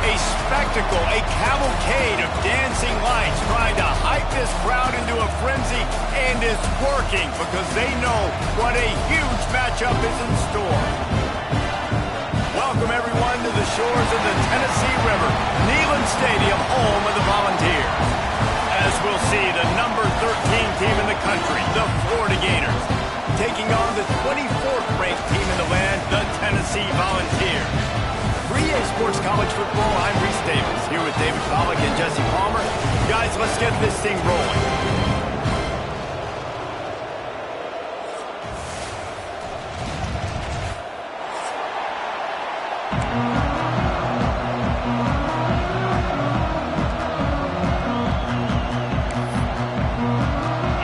A spectacle, a cavalcade of dancing lights trying to hype this crowd into a frenzy, and it's working because they know what a huge matchup is in store. Welcome everyone to the shores of the Tennessee River, Neyland Stadium, home of the Volunteers. As we'll see, the number 13 team in the country, the Florida Gators, taking on the 24th ranked team in the land, the Tennessee Volunteers. 3A Sports College Football, I'm Reese Davis, here with David Pollack and Jesse Palmer. Guys, let's get this thing rolling.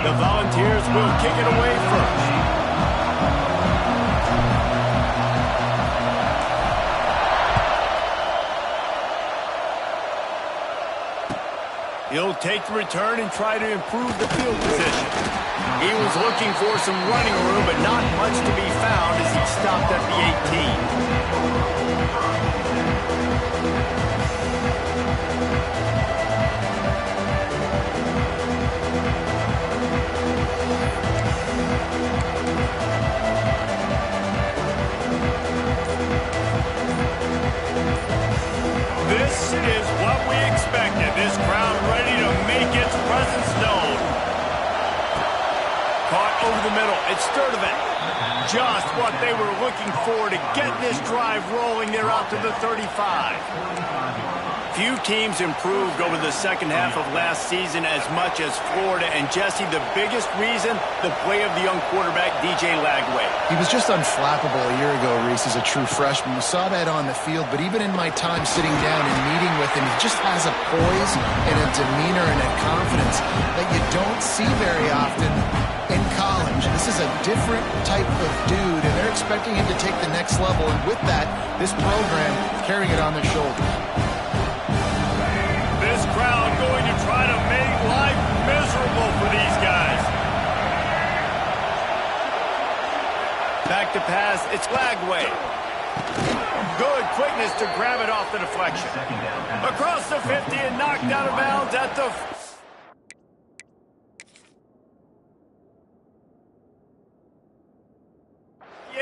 The Volunteers will kick it away first. He'll take the return and try to improve the field position. He was looking for some running room, but not much to be found as he stopped at the 18. This is what we expected. This crowd ready to make its presence known. Caught over the middle. It's Sturdivant. Just what they were looking for to get this drive rolling. They're out to the 35. Few teams improved over the second half of last season as much as Florida. And Jesse, the biggest reason, the play of the young quarterback, DJ Lagway. He was just unflappable a year ago, Reese, as a true freshman. We saw that on the field, but even in my time sitting down and meeting with him, he just has a poise and a demeanor and a confidence that you don't see very often in college. This is a different type of dude, and they're expecting him to take the next level. And with that, this program carrying it on their shoulders. This crowd going to try to make life miserable for these guys. Back to pass, it's Lagway. Good quickness to grab it off the deflection. Across the 50 and knocked out of bounds at the...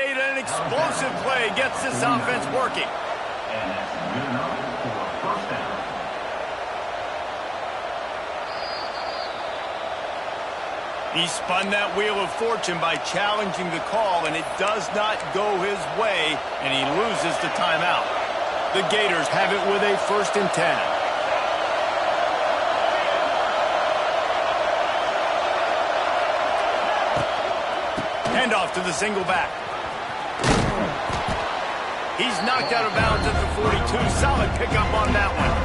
An explosive play gets this offense working. And that's good enough for a first down. He spun that wheel of fortune by challenging the call, and it does not go his way, and he loses the timeout. The Gators have it with a 1st and 10. Handoff to the single back. He's knocked out of bounds at the 42. Solid pickup on that one.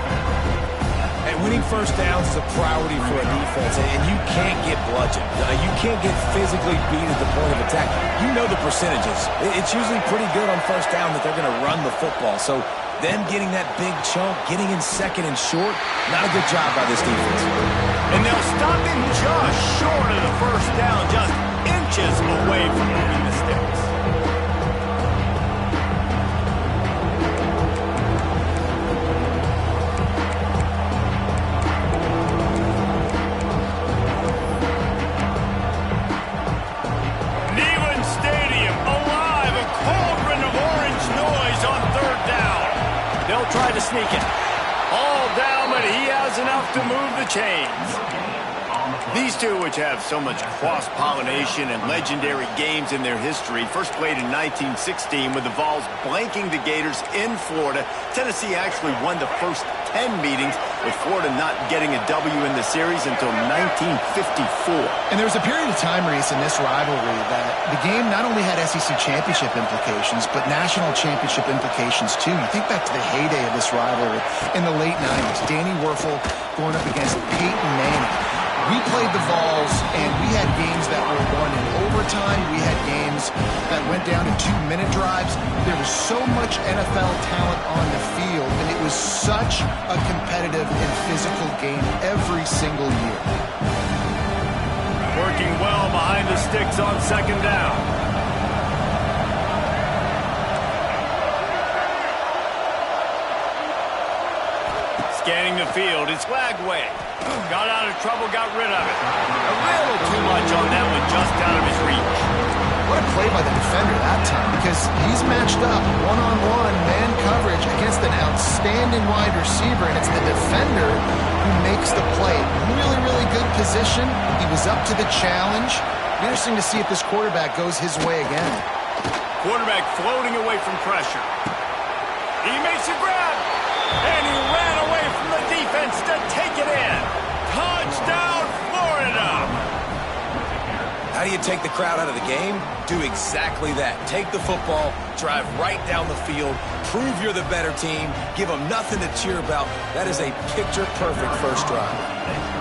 And winning first downs is a priority for a defense, and you can't get bludgeoned. You can't get physically beat at the point of attack. You know the percentages. It's usually pretty good on first down that they're going to run the football. So Them getting that big chunk, getting in second and short, not a good job by this defense. And they'll stop him just short of the first down, just inches away from moving the sticks. Neyland Stadium, alive, a cauldron of orange noise on third down. They'll try to sneak it. All down, but he has enough to move the chains. These two, which have so much cross-pollination and legendary games in their history, first played in 1916 with the Vols blanking the Gators in Florida. Tennessee actually won the first 10 meetings, with Florida not getting a W in the series until 1954. And there was a period of time, Reese, in this rivalry that the game not only had SEC championship implications, but national championship implications, too. You think back to the heyday of this rivalry in the late 90s. Danny Werfel going up against Peyton Manning. We played the Vols, and we had games that were won in overtime. We had games that went down to 2-minute drives. There was so much NFL talent on the field, and it was such a competitive and physical game every single year. Working well behind the sticks on second down. Scanning the field, it's Lagway. Got out of trouble, got rid of it. A little too much on that one, just out of his reach. What a play by the defender that time, because he's matched up one-on-one man coverage against an outstanding wide receiver, and it's the defender who makes the play. Really, really good position. He was up to the challenge. Interesting to see if this quarterback goes his way again. Quarterback floating away from pressure. He makes a grab, and he ran away from the defense to take it in. Touchdown, Florida! How do you take the crowd out of the game? Do exactly that. Take the football, drive right down the field, prove you're the better team, give them nothing to cheer about. That is a picture-perfect first drive.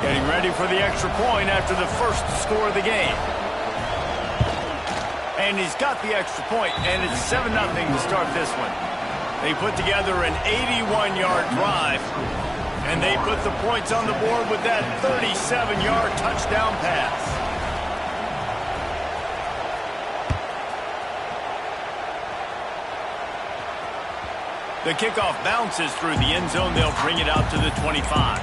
Getting ready for the extra point after the first score of the game. And he's got the extra point, and it's 7-0 to start this one. They put together an 81-yard drive, and they put the points on the board with that 37-yard touchdown pass. The kickoff bounces through the end zone. They'll bring it out to the 25.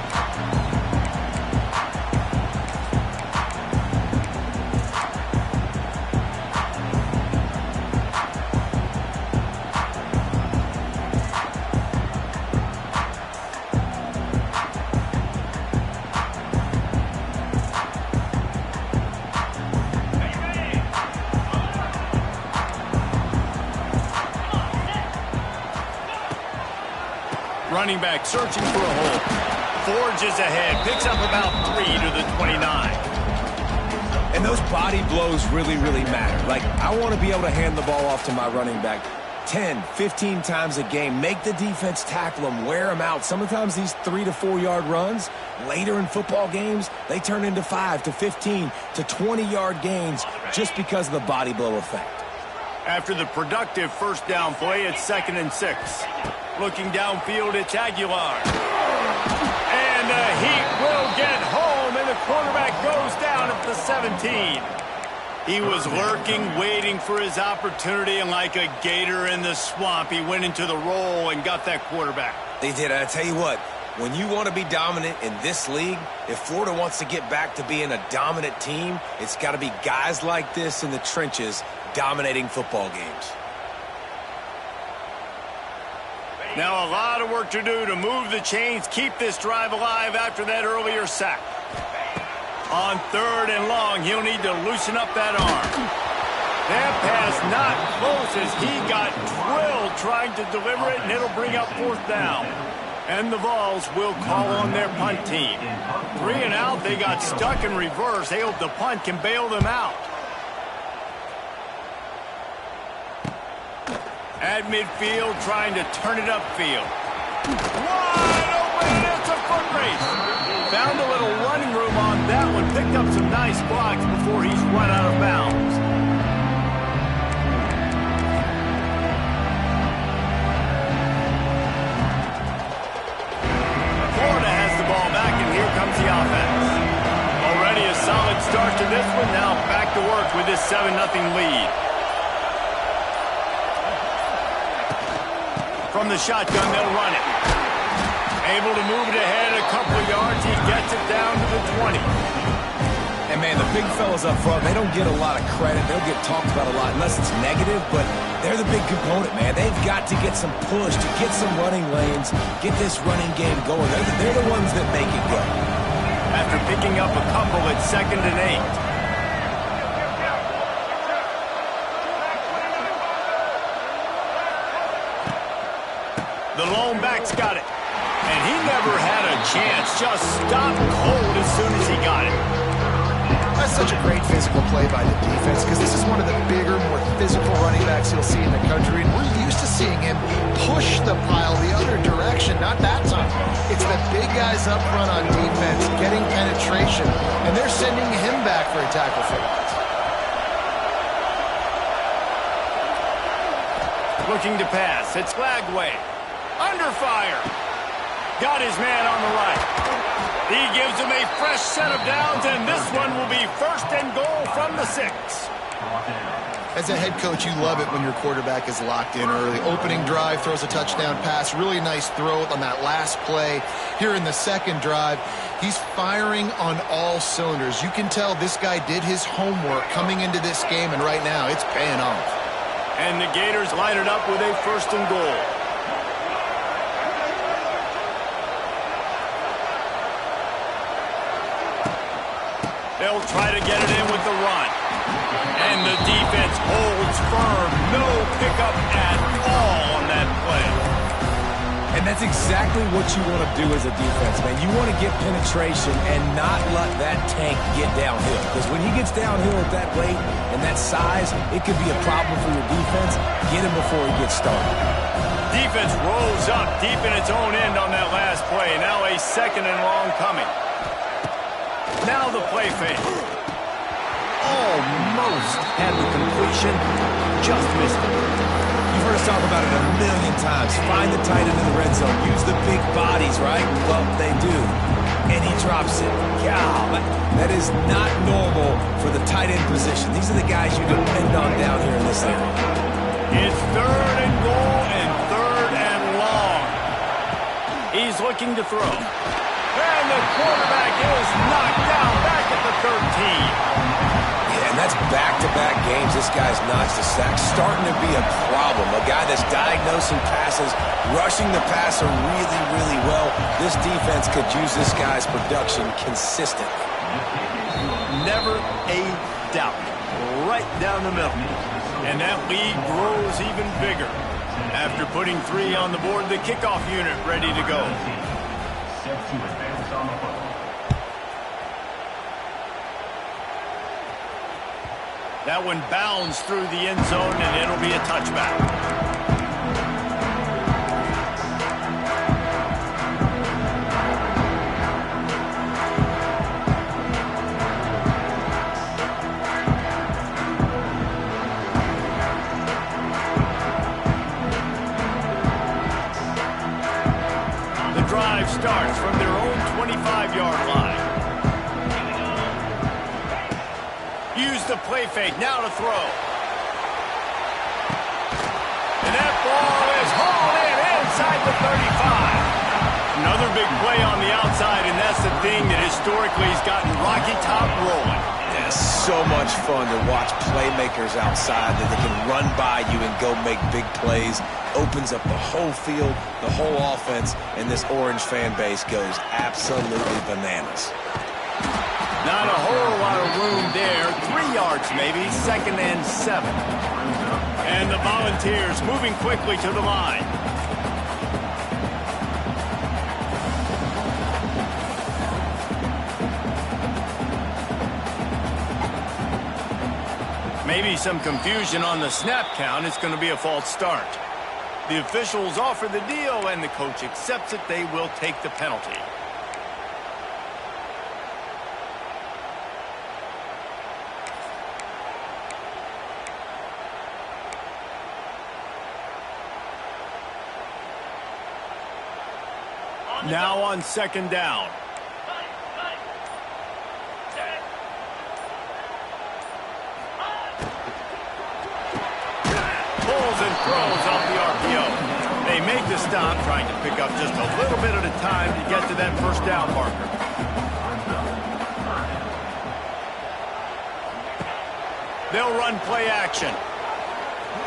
Running back searching for a hole. Forges ahead. Picks up about 3 to the 29. And those body blows really, really matter. Like, I want to be able to hand the ball off to my running back 10, 15 times a game. Make the defense tackle them, wear them out. Sometimes these 3 to 4 yard runs, later in football games, they turn into 5 to 15 to 20 yard gains just because of the body blow effect. After the productive first down play, it's 2nd and 6. Looking downfield, it's Aguilar. And the Heat will get home, and the quarterback goes down at the 17. He was lurking, waiting for his opportunity, and like a gator in the swamp, he went into the roll and got that quarterback. They did. I tell you what, when you want to be dominant in this league, if Florida wants to get back to being a dominant team, it's got to be guys like this in the trenches dominating football games. Now a lot of work to do to move the chains, keep this drive alive after that earlier sack. On 3rd and long, he'll need to loosen up that arm. That pass not close as he got drilled trying to deliver it, and it'll bring up 4th down. And the Vols will call on their punt team. 3 and out, they got stuck in reverse. They hope the punt can bail them out. At midfield, trying to turn it upfield. Wide open, it's a foot race. Found a little running room on that one. Picked up some nice blocks before he's run out of bounds. one. Now back to work with this 7-0 lead. From the shotgun, they'll run it. Able to move it ahead a couple of yards. He gets it down to the 20. And, man, the big fellas up front, they don't get a lot of credit. They'll get talked about a lot unless it's negative, but they're the big component, man. They've got to get some push, to get some running lanes, get this running game going. They're the ones that make it go. After picking up a couple at 2nd and 8. The lone back's got it. And he never had a chance. Just stopped cold as soon as he got it. That's such a great physical play by the defense because this is one of the bigger, more physical running backs you'll see in the country. And we're used to seeing him push the pile the other direction. Not that time. It's the big guys up front on defense getting penetration. And they're sending him back for a tackle for loss. Looking to pass. It's Lagway. Under fire. Got his man on the right. He gives him a fresh set of downs, and this one will be 1st and goal from the 6. As a head coach, you love it when your quarterback is locked in early. Opening drive, throws a touchdown pass. Really nice throw on that last play. Here in the 2nd drive, he's firing on all cylinders. You can tell this guy did his homework coming into this game, and right now it's paying off. And the Gators line it up with a 1st and goal. They'll try to get it in with the run. And the defense holds firm. No pickup at all on that play. And that's exactly what you want to do as a defense, man. You want to get penetration and not let that tank get downhill. Because when he gets downhill at that weight and that size, it could be a problem for your defense. Get him before he gets started. Defense rolls up deep in its own end on that last play. Now a 2nd and long coming. Now the play fake. Almost had the completion. Just missed it. You've heard us talk about it a million times. Find the tight end in the red zone. Use the big bodies, right? Well, they do. And he drops it. God, that is not normal for the tight end position. These are the guys you depend on down here in this area. It's 3rd and goal and 3rd and long. He's looking to throw. And the quarterback is knocked down back at the 13. Yeah, and that's back-to-back games. This guy's notched a sack. Starting to be a problem. A guy that's diagnosing passes, rushing the passer really, really well. This defense could use this guy's production consistently. Never a doubt. Right down the middle. And that lead grows even bigger. After putting 3 on the board, the kickoff unit ready to go. That one bounds through the end zone, and it'll be a touchback. The drive starts from their own 25-yard line. Use the play fake, now to throw. And that ball is hauled in inside the 35. Another big play on the outside, and that's the thing that historically has gotten Rocky Top rolling. Yeah, so much fun to watch playmakers outside that they can run by you and go make big plays. Opens up the whole field, the whole offense, and this Orange fan base goes absolutely bananas. Not a whole lot of room there. 3 yards maybe, 2nd and 7. And the Volunteers moving quickly to the line. Maybe some confusion on the snap count. It's going to be a false start. The officials offer the deal, and the coach accepts it. They will take the penalty. Now on 2nd down. throws off the RPO. They make the stop, trying to pick up just a little bit at a time to get to that first down marker. They'll run play action.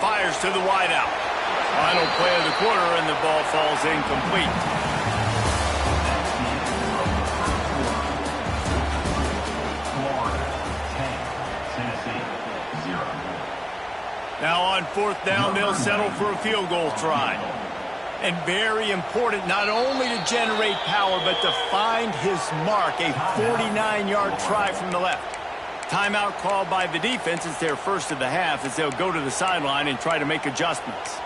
Fires to the wideout. Final play of the quarter, and the ball falls incomplete. Now on fourth down, they'll settle for a field goal try. And very important, not only to generate power, but to find his mark, a 49-yard try from the left. Timeout called by the defense. It's their first of the half as they'll go to the sideline and try to make adjustments.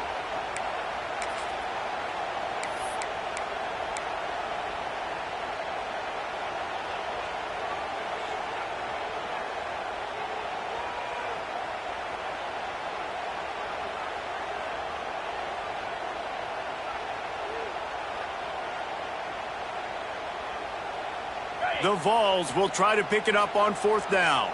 The Vols will try to pick it up on fourth down.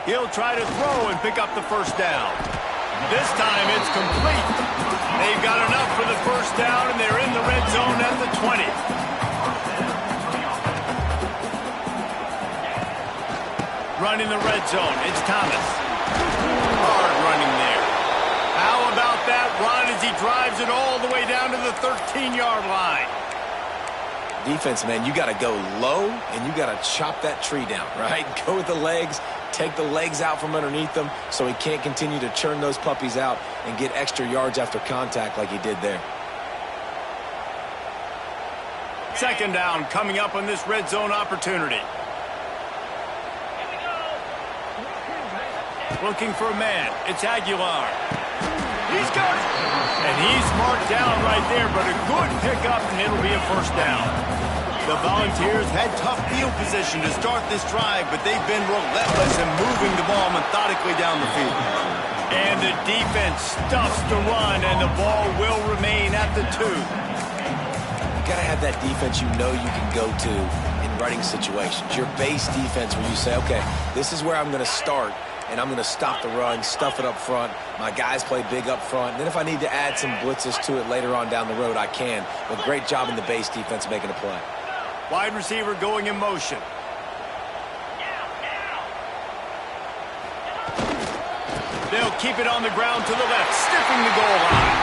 He'll try to throw and pick up the first down. This time it's complete. They've got enough for the first down, and they're in the red zone at the 20. Running the red zone, it's Thomas. Hard running there. How about that run as he drives it all the way down to the 13-yard line? Defense, man, you got to go low, and you got to chop that tree down, right? Go with the legs, take the legs out from underneath them so he can't continue to churn those puppies out and get extra yards after contact like he did there. Second down coming up on this red zone opportunity. Looking for a man. It's Aguilar. He's got it. And he's marked down right there, but a good pickup, and it'll be a first down. The Volunteers had tough field position to start this drive, but they've been relentless in moving the ball methodically down the field. And the defense stuffs the run, and the ball will remain at the 2. You got to have that defense you know you can go to in running situations. Your base defense where you say, okay, this is where I'm going to start, and I'm going to stop the run, stuff it up front. My guys play big up front. And then if I need to add some blitzes to it later on down the road, I can. But great job in the base defense making a play. Wide receiver going in motion. They'll keep it on the ground to the left, stiffing the goal line.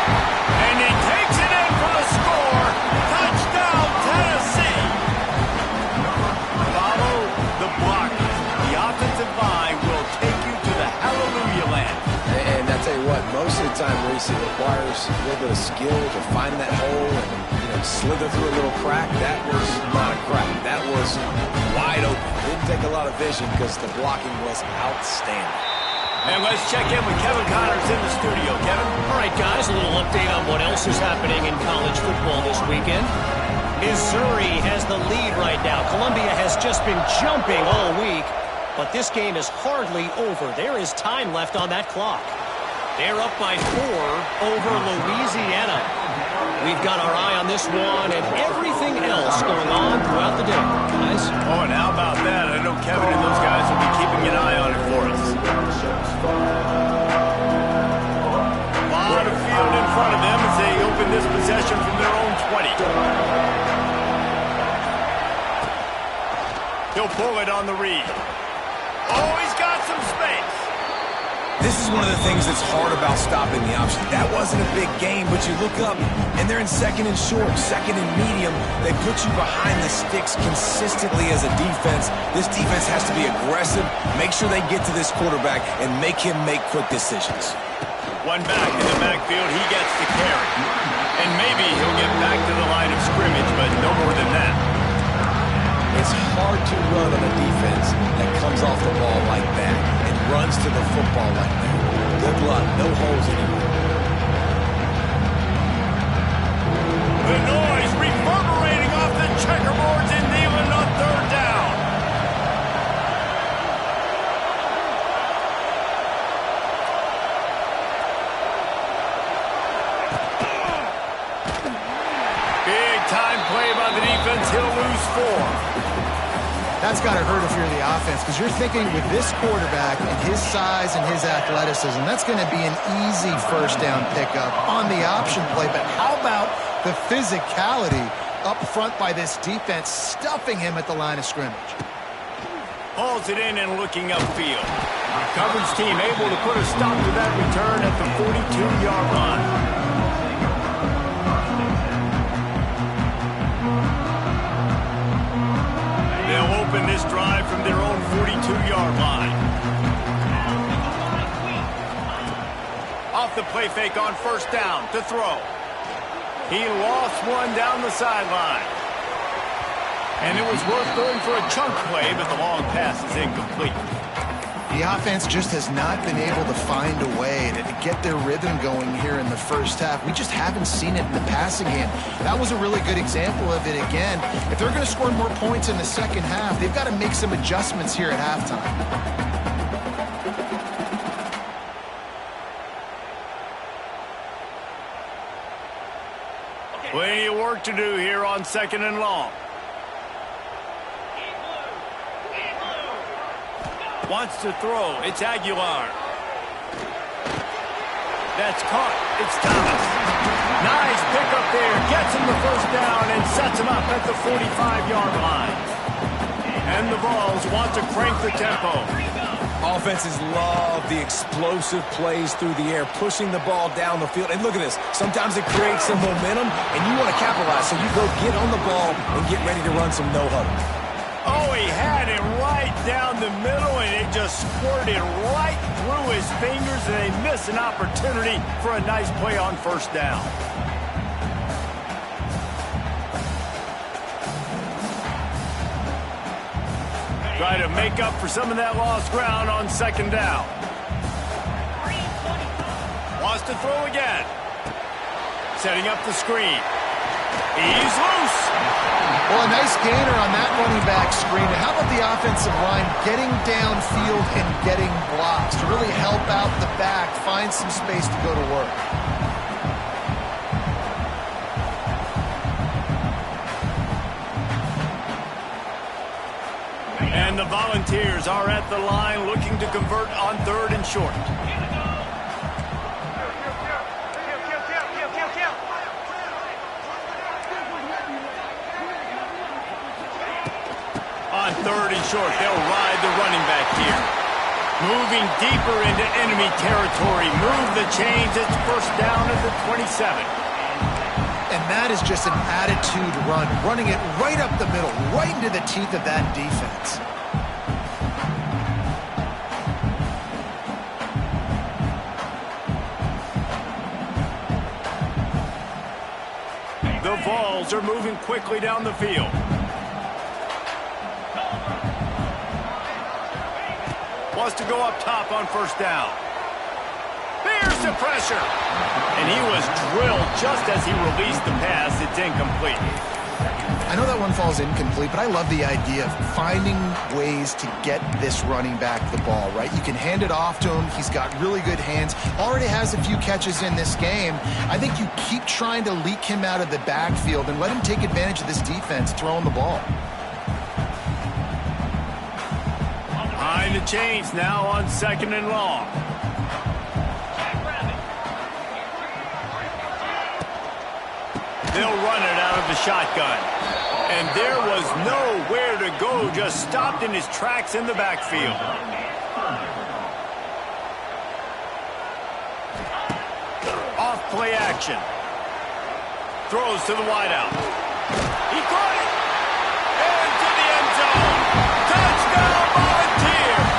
And he takes it in for the score. Touchdown, Tennessee. Follow the block. The offensive line will take you to the hallelujah land. And I tell you what, most of the time, Reese, it requires a little bit of skill to find that hole and slither through a little crack. That was not a crack. That was wide open. Didn't take a lot of vision because the blocking was outstanding. And let's check in with Kevin Connors in the studio. Kevin? All right, guys, a little update on what else is happening in college football this weekend. Missouri has the lead right now. Columbia has just been jumping all week, but this game is hardly over. There is time left on that clock. They're up by 4 over Louisiana. We've got our eye on this one and everything else going on throughout the day, guys. Oh, and how about that? I know Kevin and those guys will be keeping an eye on it for us. A lot of field in front of them as they open this possession from their own 20. He'll pull it on the read. Oh, he's got some space. This is one of the things that's hard about stopping the option. That wasn't a big game, but you look up, and they're in second and short, second and medium. They put you behind the sticks consistently as a defense. This defense has to be aggressive, make sure they get to this quarterback, and make him make quick decisions. One back in the backfield, he gets the carry. And maybe he'll get back to the line of scrimmage, but no more than that. It's hard to run on a defense that comes off the ball like that and runs to the football like that. Good luck. No holes anywhere. The noise reverberating off the checkerboards in Neyland on third down. Big time play by the defense. He'll lose 4. That's got to hurt if you're the offense, because you're thinking with this quarterback and his size and his athleticism, that's going to be an easy first down pickup on the option play. But how about the physicality up front by this defense, stuffing him at the line of scrimmage? Hauls it in and looking upfield. The coverage team able to put a stop to that return at the 42-yard line. They'll open this drive from their own 42-yard line. Off the play fake on first down to throw. He lost one down the sideline. And it was worth going for a chunk play, but the long pass is incomplete. The offense just has not been able to find a way to get their rhythm going here in the first half. We just haven't seen it in the passing game. That was a really good example of it again. If they're going to score more points in the second half, they've got to make some adjustments here at halftime. Plenty of work to do here on second and long. Wants to throw. It's Aguilar. That's caught. It's Thomas. Nice pickup there. Gets him the first down and sets him up at the 45-yard line. And the Vols want to crank the tempo. Offenses love the explosive plays through the air, pushing the ball down the field. And look at this. Sometimes it creates some momentum, and you want to capitalize. So you go get on the ball and get ready to run some no-huddle. Oh, he had it right down the middle, and it just squirted right through his fingers, and they miss an opportunity for a nice play on first down. Try to make up for some of that lost ground on second down. Wants to throw again. Setting up the screen. He's loose. Well, a nice gainer on that running back screen. And how about the offensive line getting downfield and getting blocks to really help out the back, find some space to go to work? And the Volunteers are at the line looking to convert on third and short. On third and short, they'll ride the running back here. Moving deeper into enemy territory. Move the chains. It's first down at the 27. And that is just an attitude run, running it right up the middle, right into the teeth of that defense. The Vols are moving quickly down the field. Wants to go up top on first down. There's the pressure. And he was drilled just as he released the pass. It's incomplete. I know that one falls incomplete, but I love the idea of finding ways to get this running back the ball, right? You can hand it off to him. He's got really good hands. Already has a few catches in this game. I think you keep trying to leak him out of the backfield and let him take advantage of this defense throwing the ball. Behind the chains now on second and long. They'll run it out of the shotgun. And there was nowhere to go, just stopped in his tracks in the backfield. Off play action. Throws to the wideout. He caught it. And to the end zone. Touchdown, Volunteers.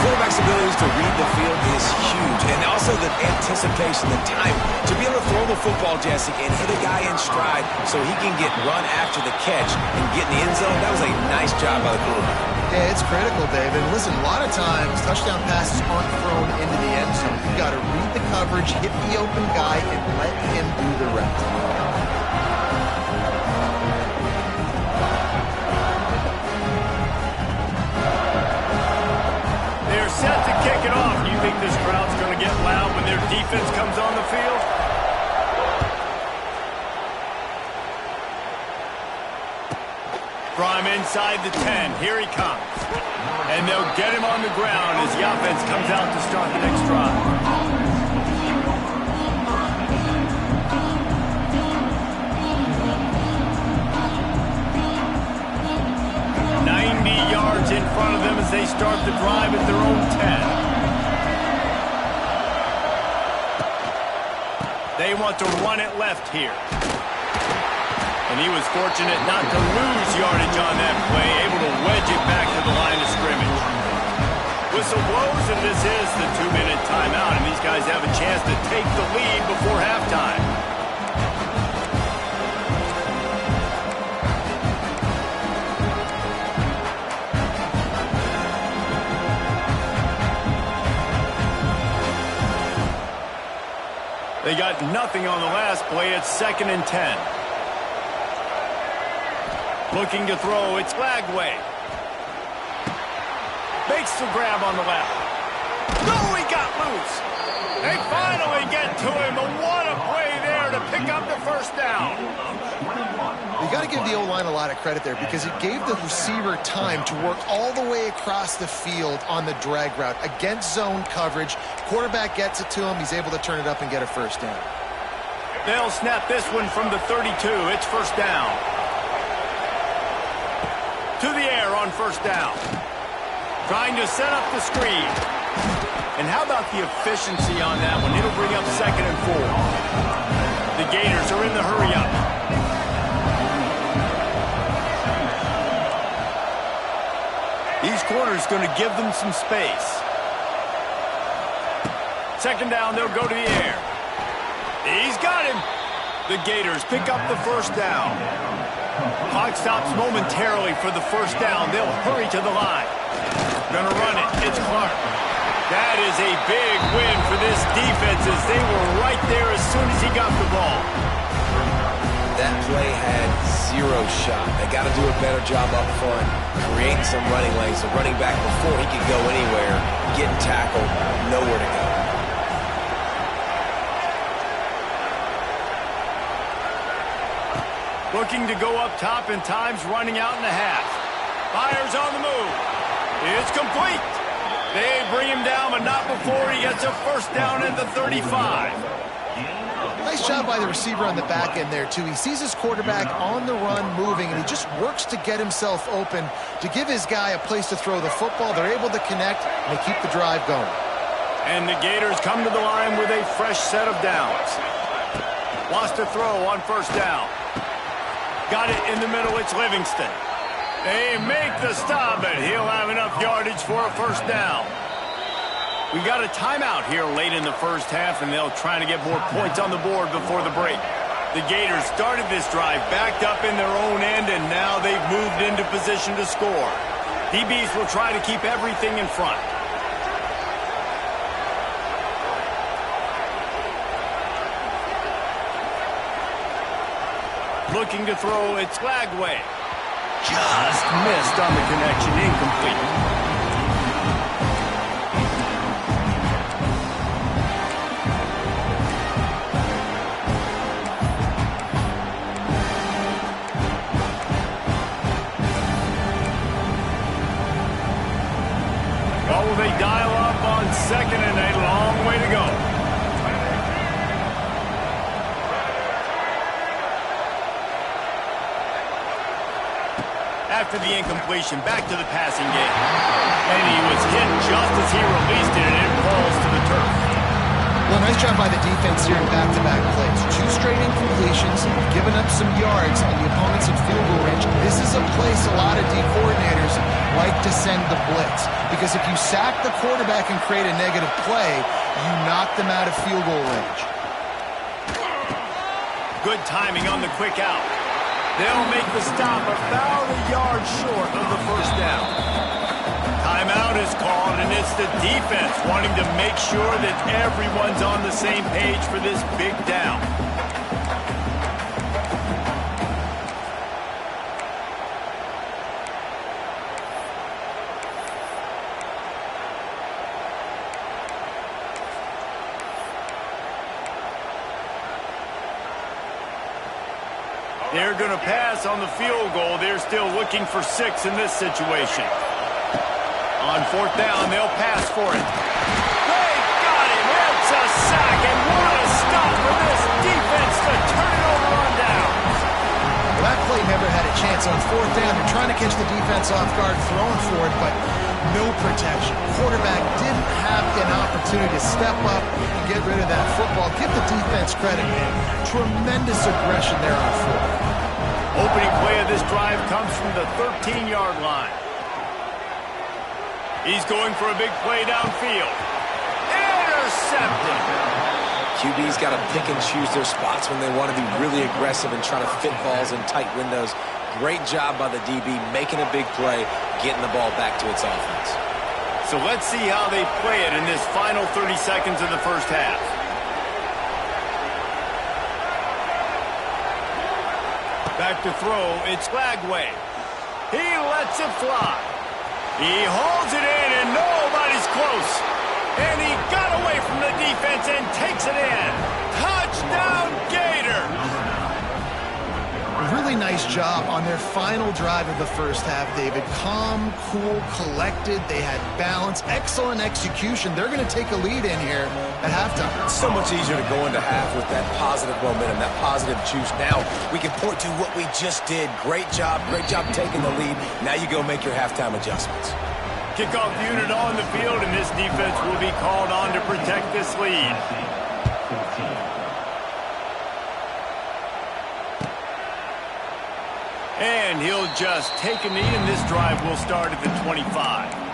Quarterback's abilities to read the field is huge, and also the anticipation, the time to be able to throw the football, Jesse, and hit a guy in stride so he can get run after the catch and get in the end zone. That was a nice job by the quarterback. Yeah, it's critical, David. Listen, a lot of times touchdown passes aren't thrown into the end zone. You've got to read the coverage, hit the open guy, and let him do the rest. They're set to kick it off. Do you think this crowd's going to get loud when their defense comes on the field? From inside the 10, here he comes. And they'll get him on the ground as the offense comes out to start the next drive. 90 yards in front of them as they start the drive at their own 10. They want to run it left here. And he was fortunate not to lose yardage on that play, able to wedge it back to the line of scrimmage. Whistle blows, and this is the 2-minute timeout, and these guys have a chance to take the lead before halftime. They got nothing on the last play. It's 2nd and 10. Looking to throw, it's Lagway. Makes the grab on the left. No, he got loose. They finally get to him, but what a play there to pick up the first down. You got to give the O-line a lot of credit there because it gave the receiver time to work all the way across the field on the drag route against zone coverage. Quarterback gets it to him. He's able to turn it up and get a first down. They'll snap this one from the 32. It's first down. To the air on first down. Trying to set up the screen. And how about the efficiency on that one? It'll bring up 2nd and 4. The Gators are in the hurry up. These corners going to give them some space. 2nd down, they'll go to the air. He's got him. The Gators pick up the first down. Clock stops momentarily for the first down. They'll hurry to the line. Gonna run it. It's Clark. That is a big win for this defense as they were right there as soon as he got the ball. That play had zero shot. They got to do a better job up front, creating some running lanes. The running back, before he could go anywhere, getting tackled, nowhere to go. Looking to go up top, and time's running out in the half. Fires on the move. It's complete. They bring him down, but not before he gets a first down at the 35. Nice job by the receiver on the back end there, too. He sees his quarterback on the run moving, and he just works to get himself open to give his guy a place to throw the football. They're able to connect, and they keep the drive going. And the Gators come to the line with a fresh set of downs. Wants to throw on first down. Got it in the middle. It's Livingston. They make the stop, but he'll have enough yardage for a first down. We got a timeout here late in the first half, and they'll try to get more points on the board before the break. The Gators started this drive backed up in their own end, and now they've moved into position to score. DBs will try to keep everything in front. Looking to throw, it's Lagway. Just missed on the connection, incomplete. Well, will they dial up on 2nd and a long way to go? After the incompletion, back to the passing game. And he was hit just as he released it, and it falls to the turf. Well, nice job by the defense here in back-to-back plays. 2 straight incompletions, giving up some yards, and the opponent's in field goal range. This is a place a lot of D coordinators like to send the blitz, because if you sack the quarterback and create a negative play, you knock them out of field goal range. Good timing on the quick out. They'll make the stop about a yard short of the first down. Timeout is called, and it's the defense wanting to make sure that everyone's on the same page for this big down. They're going to pass on the field goal. They're still looking for 6 in this situation. On 4th down, they'll pass for it. They got him. It's a sack, and what a stop for this defense to turn it over on downs. Well, that play never had a chance. On 4th down, they're trying to catch the defense off guard, throwing for it, but no protection. Quarterback didn't have an opportunity to step up and get rid of that football. Give the defense credit, man. Tremendous aggression there on 4th. Opening play of this drive comes from the 13-yard line. He's going for a big play downfield. Intercepted. QB's got to pick and choose their spots when they want to be really aggressive and try to fit balls in tight windows. Great job by the DB making a big play, getting the ball back to its offense. So let's see how they play it in this final 30 seconds of the first half. Back to throw, it's Lagway. He lets it fly. He holds it in, and nobody's close. And he got away from the defense and takes it in. Touchdown, Gators! Really nice job on their final drive of the first half, David. Calm, cool, collected. They had balance. Excellent execution. They're going to take a lead in here at halftime. It's so much easier to go into half with that positive momentum, that positive juice. Now we can point to what we just did. Great job taking the lead. Now you go make your halftime adjustments. Kickoff unit on the field, and this defense will be called on to protect this lead. And he'll just take a knee, and this drive will start at the 25.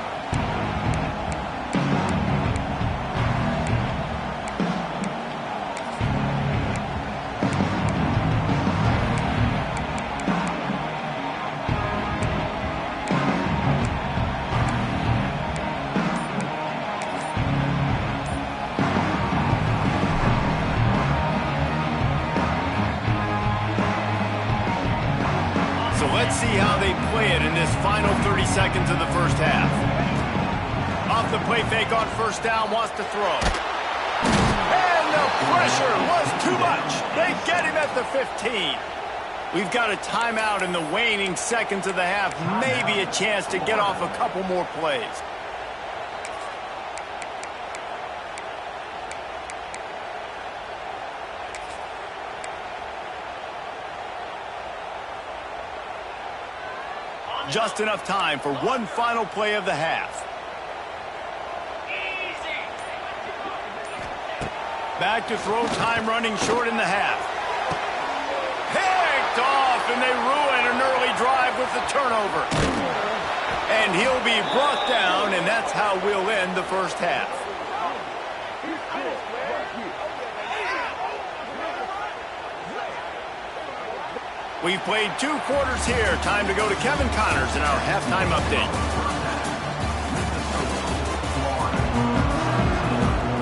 Let's see how they play it in this final 30 seconds of the first half. Off the play fake on 1st down, wants to throw. And the pressure was too much. They get him at the 15. We've got a timeout in the waning seconds of the half. Maybe a chance to get off a couple more plays. Just enough time for one final play of the half. Back to throw, time running short in the half. Picked off, and they ruin an early drive with the turnover. And he'll be brought down, and that's how we'll end the first half. We've played 2 quarters here. Time to go to Kevin Connors in our halftime update.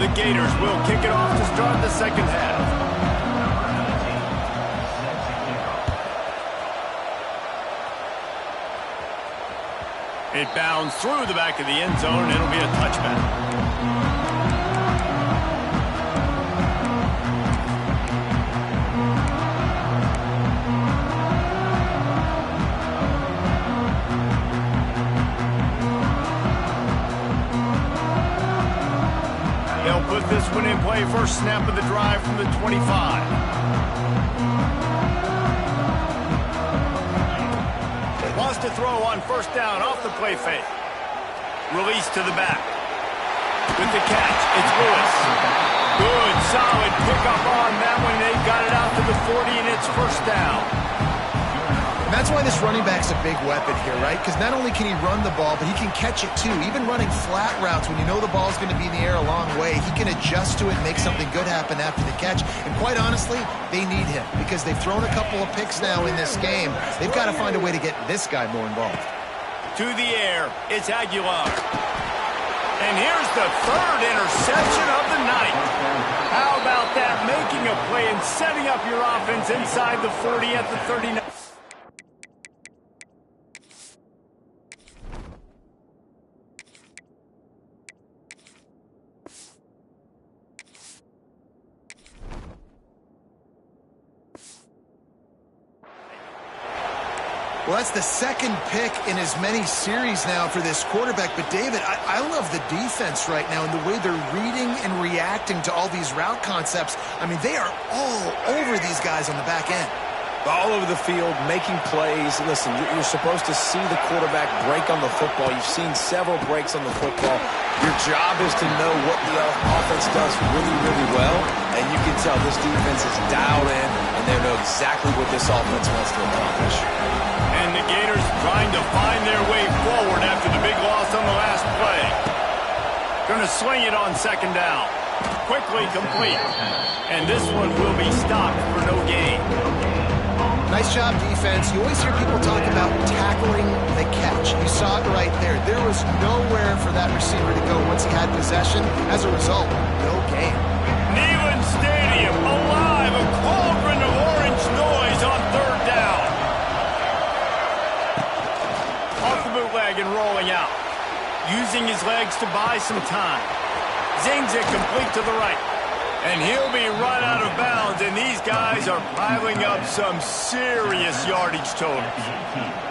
The Gators will kick it off to start the second half. It bounds through the back of the end zone, and it'll be a touchback. Put this one in play, first snap of the drive from the 25. Wants to throw on 1st down off the play fake. Release to the back. With the catch, it's Lewis. Good, solid pickup on that one. They got it out to the 40, and it's 1st down. And that's why this running back's a big weapon here, right? Because not only can he run the ball, but he can catch it too. Even running flat routes, when you know the ball's going to be in the air a long way, he can adjust to it and make something good happen after the catch. And quite honestly, they need him because they've thrown a couple of picks now in this game. They've got to find a way to get this guy more involved. To the air, it's Aguilar. And here's the 3rd interception of the night. How about that? Making a play and setting up your offense inside the 40 at the 39. Well, that's the second pick in as many series now for this quarterback. But, David, I love the defense right now and the way they're reading and reacting to all these route concepts. I mean, they are all over these guys on the back end. All over the field, making plays. Listen, you're supposed to see the quarterback break on the football. You've seen several breaks on the football. Your job is to know what the offense does really, really well. And you can tell this defense is dialed in, and they know exactly what this offense wants to accomplish. And the Gators trying to find their way forward after the big loss on the last play. Going to sling it on second down. Quickly complete. And this one will be stopped for no gain. Nice job, defense. You always hear people talk about tackling the catch. You saw it right there. There was nowhere for that receiver to go once he had possession. As a result, no gain. Neyland Stadium alive, a cauldron of orange noise on third down. Off the bootleg and rolling out. Using his legs to buy some time. Zings it complete to the right. And he'll be run out of bounds, and these guys are piling up some serious yardage totals.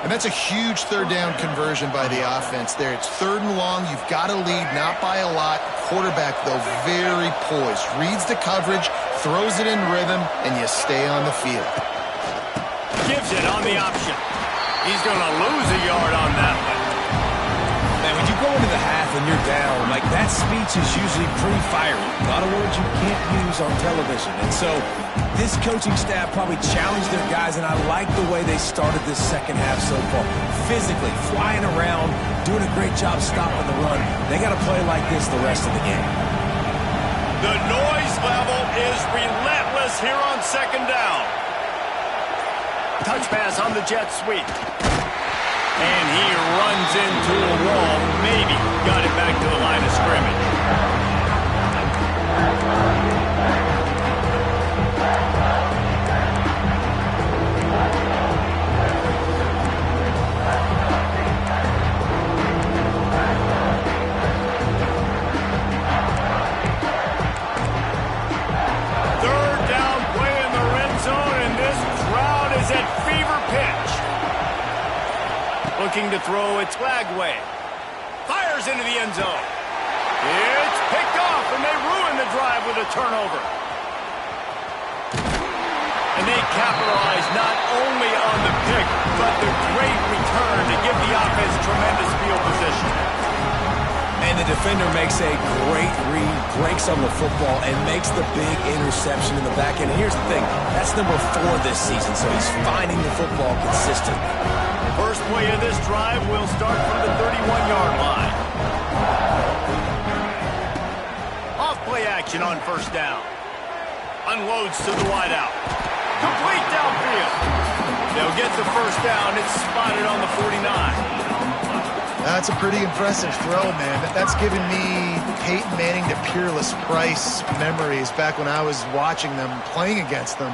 And that's a huge third down conversion by the offense there. It's third and long. You've got to lead, not by a lot. Quarterback, though, very poised. Reads the coverage, throws it in rhythm, and you stay on the field. Gives it on the option. He's going to lose a yard on that one. Man, when you go into the half and you're down, like that speech is usually pretty fiery. A lot of words you can't use on television. And so this coaching staff probably challenged their guys, and I like the way they started this second half so far. Physically, flying around, doing a great job stopping the run. They got to play like this the rest of the game. The noise level is relentless here on second down. Touch pass on the jet sweep. And he runs into a wall. Maybe got it back to the line of scrimmage. Third down play in the red zone, and this crowd is at fever pitch. Looking to throw, it's Lagway. Fires into the end zone. It's picked off, and they ruin the drive with a turnover. And they capitalize not only on the pick, but the great return to give the offense tremendous field position. And the defender makes a great read, breaks on the football, and makes the big interception in the back end. And here's the thing, that's number 4 this season, so he's finding the football consistently. First play of this drive will start from the 31-yard line. Off-play action on first down. Unloads to the wideout. Complete downfield. They'll get the first down. It's spotted on the 49. That's a pretty impressive throw, man. That's given me Peyton Manning to Peerless Price memories back when I was watching them, playing against them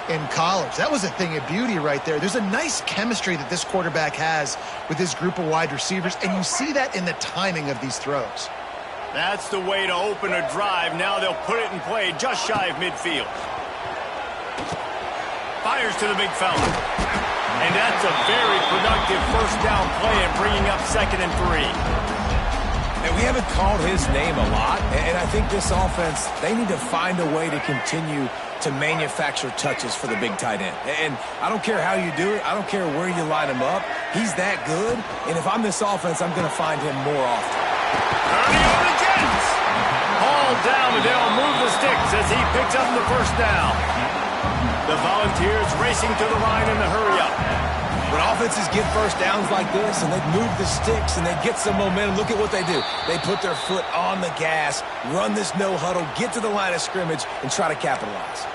in college. That was a thing of beauty right there. There's a nice chemistry that this quarterback has with his group of wide receivers, and you see that in the timing of these throws. That's the way to open a drive. Now they'll put it in play just shy of midfield. Fires to the big fella. And that's a very productive first down play and bringing up 2nd and 3. And we haven't called his name a lot, and I think this offense, they need to find a way to continue to manufacture touches for the big tight end. And I don't care how you do it. I don't care where you line him up. He's that good, and if I'm this offense, I'm going to find him more often. Turning on the Jets. Hauled down, but they'll move the sticks as he picks up the first down. The Volunteers racing to the line in the hurry-up. When offenses get first downs like this and they move the sticks and they get some momentum, look at what they do. They put their foot on the gas, run this no huddle, get to the line of scrimmage, and try to capitalize.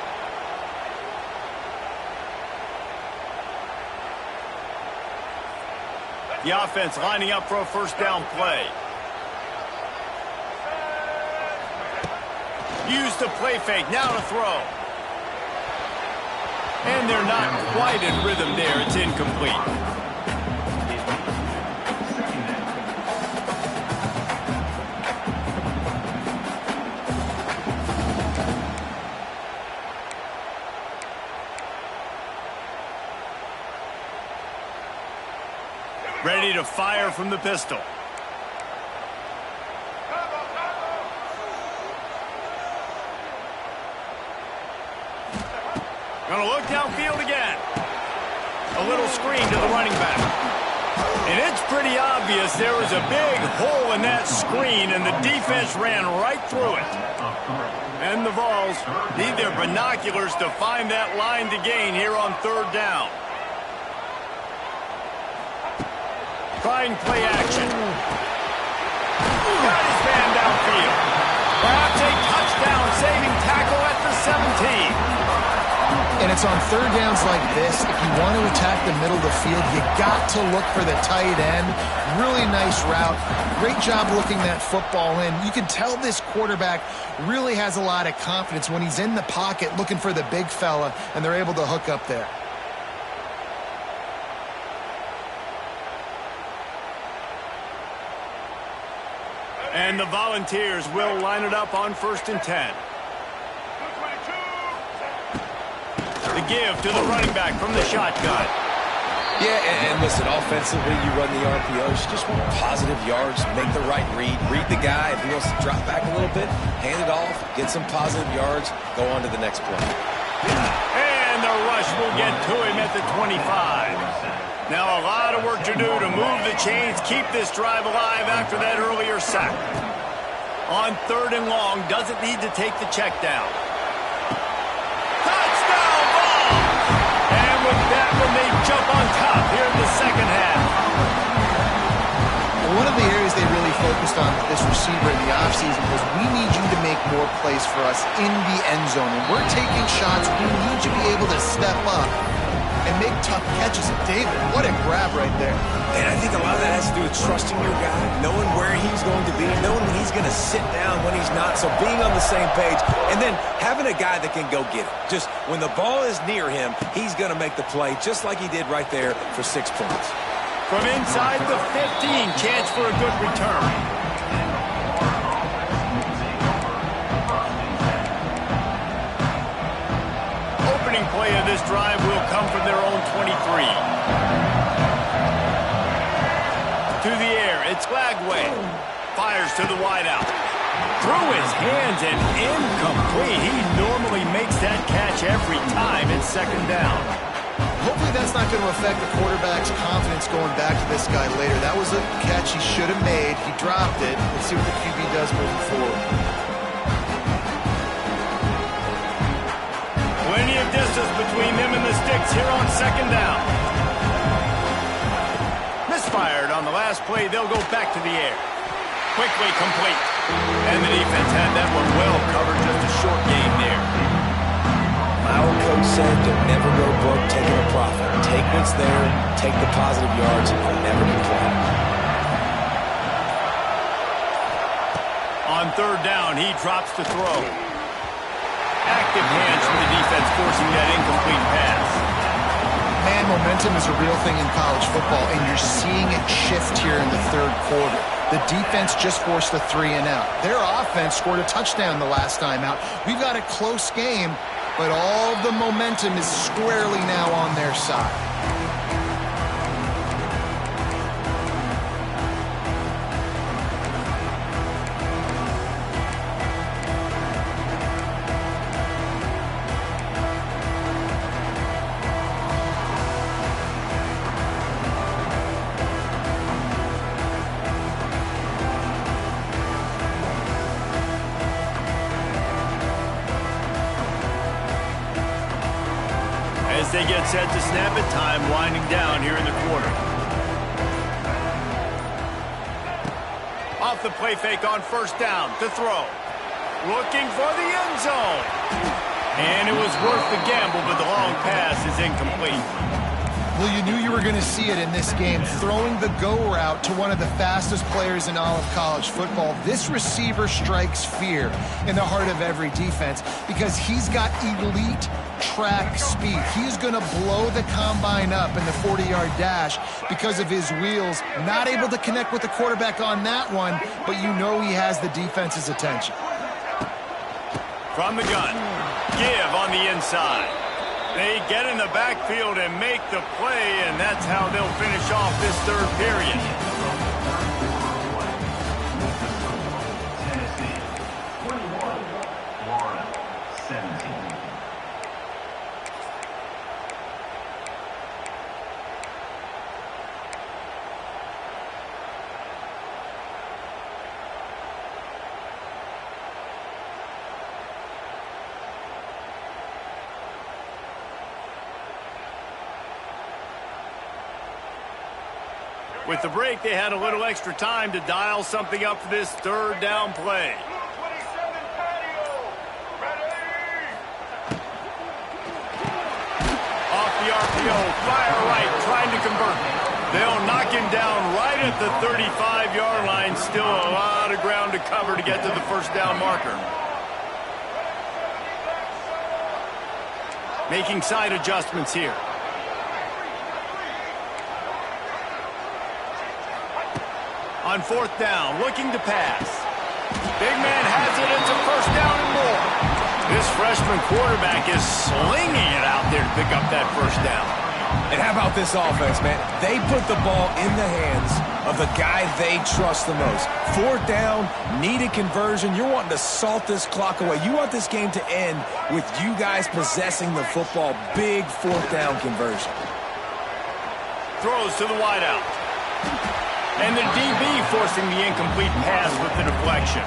The offense lining up for a first down play. Use the play fake, now to throw. And they're not quite in rhythm there. It's incomplete. Ready to fire from the pistol. Gonna look downfield again. A little screen to the running back. And it's pretty obvious there was a big hole in that screen, and the defense ran right through it. And the Vols need their binoculars to find that line to gain here on third down. Trying play action. Got his man downfield. Perhaps a touchdown-saving tackle at the 17. And it's on third downs like this, if you want to attack the middle of the field, you got to look for the tight end. Really nice route. Great job looking that football in. You can tell this quarterback really has a lot of confidence when he's in the pocket looking for the big fella, and they're able to hook up there. And the Volunteers will line it up on 1st and 10. The give to the running back from the shotgun. Yeah, and listen, offensively, you run the RPOs. You just want positive yards, make the right read. Read the guy. If he wants to drop back a little bit, hand it off, get some positive yards, go on to the next play. And the rush will get to him at the 25. Now a lot of work to do to move the chains, keep this drive alive after that earlier sack. On 3rd and long, doesn't need to take the check down. Touchdown ball! And with that one, they jump on top here in the second half. One of the areas they really focused on with this receiver in the offseason was we need you to make more plays for us in the end zone. When we're taking shots, we need you to be able to step up and make tough catches. And David, what a grab right there. And I think a lot of that has to do with trusting your guy, knowing where he's going to be, knowing when he's going to sit down, when he's not. So being on the same page, and then having a guy that can go get it. Just when the ball is near him, he's going to make the play just like he did right there for 6 points. From inside the 15, chance for a good return. Opening play of this drive will come from their own 23. To the air, it's Lagway. Fires to the wideout. Through his hands and incomplete. He normally makes that catch every time. It's 2nd down. Hopefully that's not going to affect the quarterback's confidence going back to this guy later. That was a catch he should have made. He dropped it. Let's see what the QB does moving forward. Plenty of distance between them and the sticks here on 2nd down. Misfired on the last play. They'll go back to the air. Quickly complete. And the defense had that one well covered. Just a short gain there. Our coach said to never go broke taking a profit. Take what's there, take the positive yards, and never complain. On 3rd down, he drops to throw. Active hands from the defense forcing that incomplete pass. Man, momentum is a real thing in college football, and you're seeing it shift here in the 3rd quarter. The defense just forced a 3-and-out. Their offense scored a touchdown the last time out. We've got a close game, but all the momentum is squarely now on their side. As they get set to snap it, time winding down here in the quarter. Off the play fake on 1st down to throw. Looking for the end zone. And it was worth the gamble, but the long pass is incomplete. Well, you knew you were going to see it in this game, throwing the go route to one of the fastest players in all of college football. This receiver strikes fear in the heart of every defense because he's got elite track speed. He's going to blow the combine up in the 40-yard dash because of his wheels. Not able to connect with the quarterback on that one, but you know he has the defense's attention. From the gun, give on the inside. They get in the backfield and make the play, and that's how they'll finish off this third period. Tennessee 21, Florida 17. With the break, they had a little extra time to dial something up for this third down play. Off the RPO, fire right, trying to convert. They'll knock him down right at the 35-yard line. Still a lot of ground to cover to get to the first down marker. Making side adjustments here. On fourth down, looking to pass. Big man has it. It's a first down and more. This freshman quarterback is slinging it out there to pick up that first down. And how about this offense, man? They put the ball in the hands of the guy they trust the most. Fourth down, needed conversion. You're wanting to salt this clock away. You want this game to end with you guys possessing the football. Big fourth down conversion. Throws to the wideout. And the DB forcing the incomplete pass with the deflection.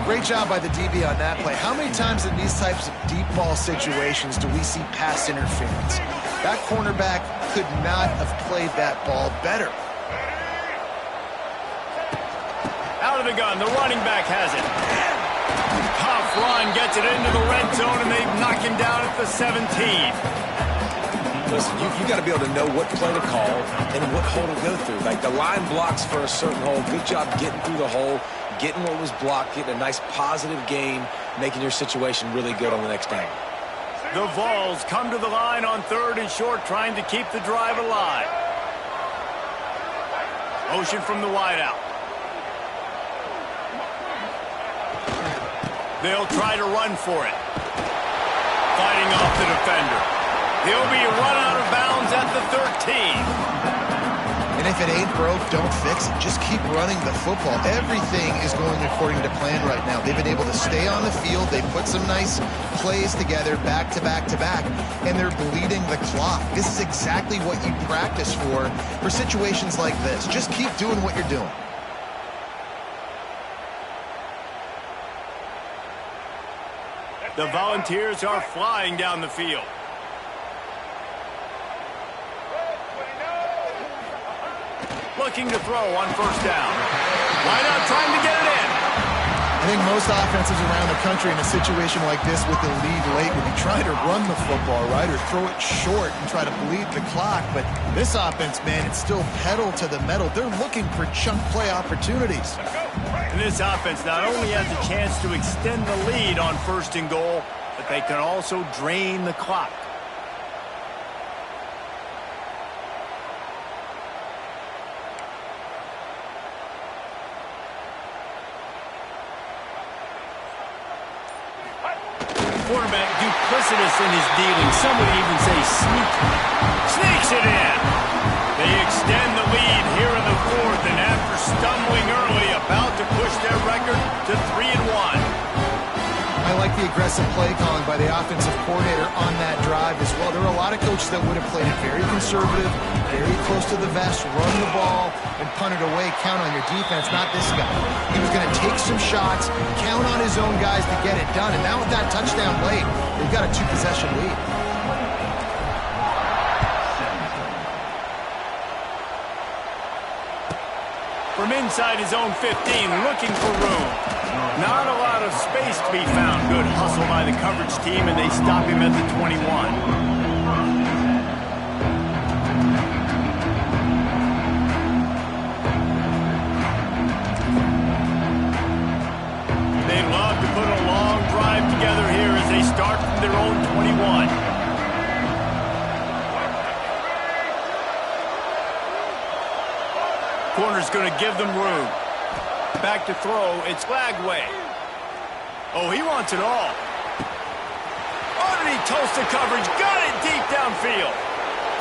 Great job by the DB on that play. How many times in these types of deep ball situations do we see pass interference? That cornerback could not have played that ball better. Out of the gun, the running back has it. Tough run, gets it into the red zone, and they knock him down at the 17. Listen, you got to be able to know what play to call and what hole to go through. Like the line blocks for a certain hole. Good job getting through the hole, getting what was blocked, getting a nice positive gain, making your situation really good on the next down. The Vols come to the line on third and short, trying to keep the drive alive. Motion from the wideout. They'll try to run for it. Fighting off the defender. He'll be run out of bounds at the 13. And if it ain't broke, don't fix it. Just keep running the football. Everything is going according to plan right now. They've been able to stay on the field. They put some nice plays together back to back to back, and they're bleeding the clock. This is exactly what you practice for situations like this. Just keep doing what you're doing. The Volunteers are flying down the field. Looking to throw on first down. Wideout trying to get it in. I think most offenses around the country in a situation like this with the lead late would be trying to run the football, right, or throw it short and try to bleed the clock. But this offense, man, it's still pedal to the metal. They're looking for chunk play opportunities. And this offense not only has a chance to extend the lead on first and goal, but they can also drain the clock. Quarterback duplicitous in his dealing. Some would even say sneaky. Sneaks it in. They extend the lead here in the fourth, and after stumbling early, about to push their record to 3-1. I like the aggressive play calling by the offensive coordinator on that drive as well. There are a lot of coaches that would have played it very conservative, very close to the vest, run the ball, and punt it away. Count on your defense, not this guy. He was going to take some shots, count on his own guys to get it done. And now with that touchdown late, they've got a two-possession lead. From inside his own 15, looking for room. Not a lot of space to be found. Good hustle by the coverage team, and they stop him at the 21. They love to put a long drive together here as they start from their own 21. Corner's going to give them room. Back to throw. It's Lagway. Oh, he wants it all. Pretty toasted coverage. Got it deep downfield.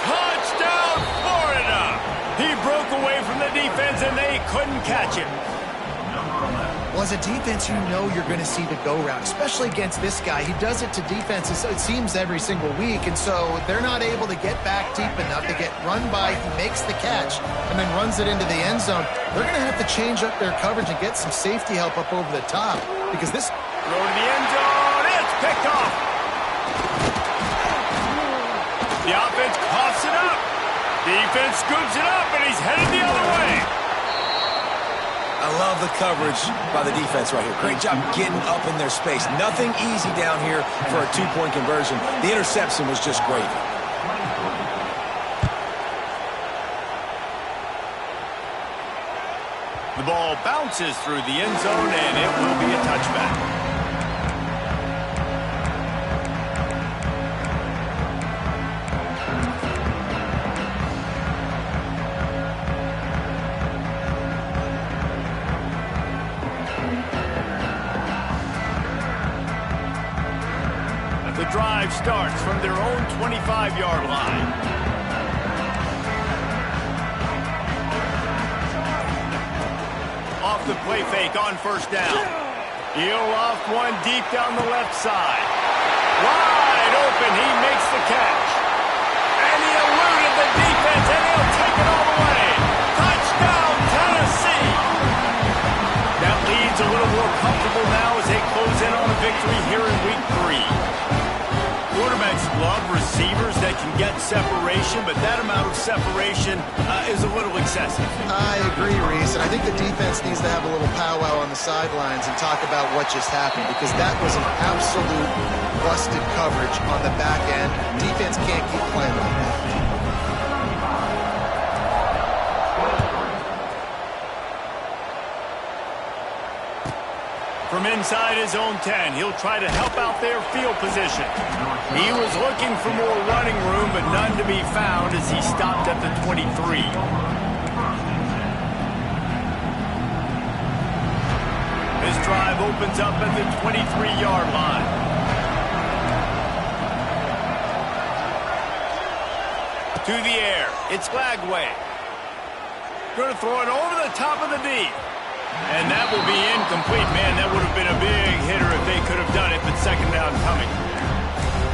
Touchdown, Florida! He broke away from the defense, and they couldn't catch him. Well, as a defense, you know you're going to see the go route, especially against this guy. He does it to defenses, it seems, every single week, and so they're not able to get back deep enough to get run by. He makes the catch and then runs it into the end zone. They're going to have to change up their coverage and get some safety help up over the top because this... Throw to the end zone. It's picked off. The offense coughs it up. Defense scoops it up, and he's headed the other way. I love the coverage by the defense right here. Great job getting up in their space. Nothing easy down here for a two-point conversion. The interception was just great. The ball bounces through the end zone, and it will be a touchback. The drive starts from their own 25-yard line. Off the play fake on first down. He'll off one deep down the left side. Wide open, he makes the catch. And he eluded the defense, and he'll take it all the way. Touchdown, Tennessee! That lead's a little more comfortable now as they close in on a victory here in Week 3. Quarterbacks love receivers that can get separation, but that amount of separation is a little excessive. I agree, Reese, and I think the defense needs to have a little powwow on the sidelines and talk about what just happened, because that was an absolute busted coverage on the back end. Defense can't keep playing like that. From inside his own 10, he'll try to help out their field position. He was looking for more running room, but none to be found as he stopped at the 23. His drive opens up at the 23-yard line. To the air, it's Lagway. Going to throw it over the top of the D. And that will be incomplete. Man, that would have been a big hitter if they could have done it, but second down coming.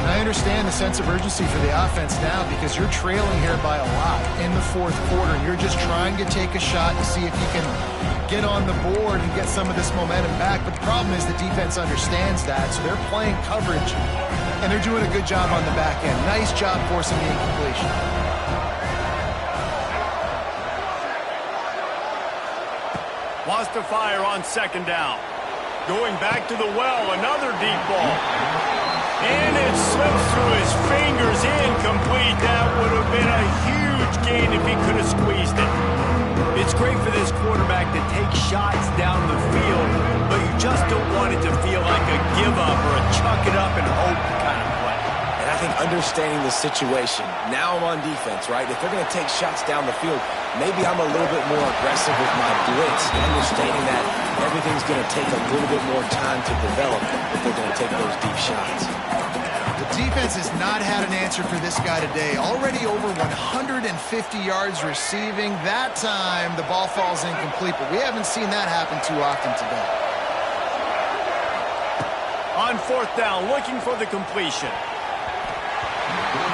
And I understand the sense of urgency for the offense now because you're trailing here by a lot in the fourth quarter. You're just trying to take a shot to see if you can get on the board and get some of this momentum back. But the problem is the defense understands that, so they're playing coverage, and they're doing a good job on the back end. Nice job forcing the incompletion. Wants to fire on second down. Going back to the well, another deep ball. And it slips through his fingers, incomplete. That would have been a huge gain if he could have squeezed it. It's great for this quarterback to take shots down the field, but you just don't want it to feel like a give up or a chuck it up and hope kind of play. And I think understanding the situation, now I'm on defense, right? If they're going to take shots down the field, maybe I'm a little bit more aggressive with my blitz, understanding that everything's going to take a little bit more time to develop if they're going to take those deep shots. The defense has not had an answer for this guy today. Already over 150 yards receiving. That time, the ball falls incomplete, but we haven't seen that happen too often today. On fourth down, looking for the completion.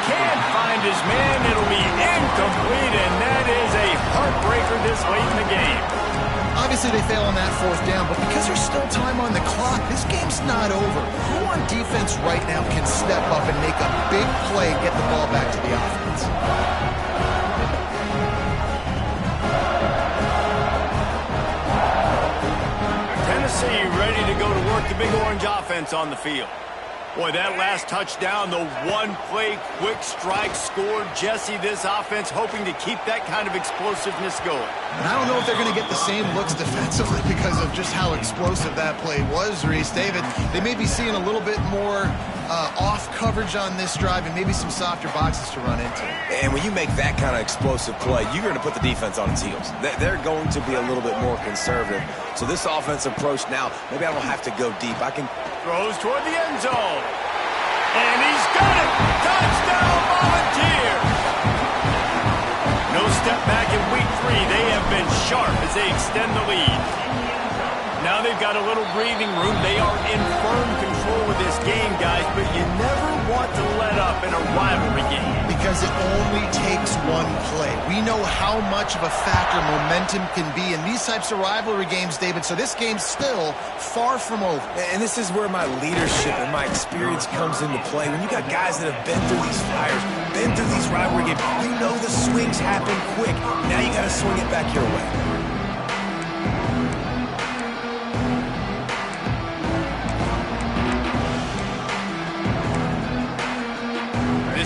Can't find his man. It'll be incomplete, and that is a heartbreaker this late in the game. Obviously, they fail on that fourth down, but because there's still time on the clock, this game's not over. Who on defense right now can step up and make a big play and get the ball back to the offense? Tennessee ready to go to work the Big Orange offense on the field. Boy, that last touchdown, the one-play quick strike scored. Jesse, this offense hoping to keep that kind of explosiveness going. And I don't know if they're going to get the same looks defensively because of just how explosive that play was, Reese. David, they may be seeing a little bit more off coverage on this drive and maybe some softer boxes to run into. And when you make that kind of explosive play, you're going to put the defense on its heels. They're going to be a little bit more conservative. So this offensive approach now, maybe I don't have to go deep. I can... Throws toward the end zone. And he's got it! Touchdown, Volunteers! No step back in week 3. They have been sharp as they extend the lead. Now they've got a little breathing room. They are in firm control of this game, guys, but you never want to let up in a rivalry game. Because it only takes one play. We know how much of a factor momentum can be in these types of rivalry games, David, so this game's still far from over. And this is where my leadership and my experience comes into play. When you got guys that have been through these fires, been through these rivalry games, you know the swings happen quick. Now you got to swing it back your way.